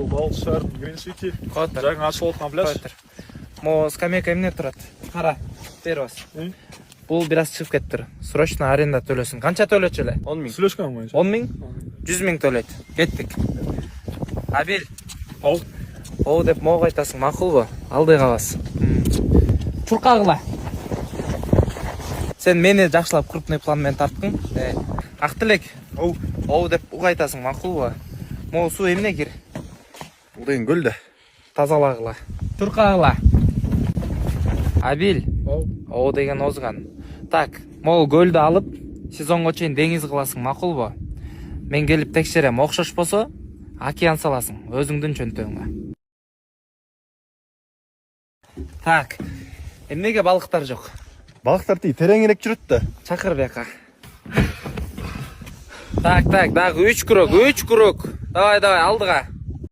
Балшар, Green City. Котыр. Жаңа ашылып отқан пляж. Котыр. Мо скамейка эмне турат? Кара, бери бас. Бул бир аз чыгып кетти. Срочно аренда төлөсүн. Канча төлөчү эле? 10 000. Сүйлөшкөн боюнча. 10 000? 100 000 төлөйт. Кеттик. Абил. Ал. О деп могу айтасың, макулбу? Алдый калабыз. Чуркагыла. Сен мени жакшылап крупный план менен тарткың. Актилек. О деп айтасың, макулбу? Могу суу эмне кир? Бул деген көл да. Тазалагыла. Чуркагыла. Абил. О деген озган. Так, могу көлдү алып, сезонго чейин деңиз кыласың, макулбу? Мен келип текшерем, окшош болсо, океан саласың, өзүңдүн чөнтөгүңө. Так, эмнеге балыктар жок? Балыктар тиги тереңирээк жүрөт да. Чакыр бияка. Так, дагы 3 круг. Давай, алдыга.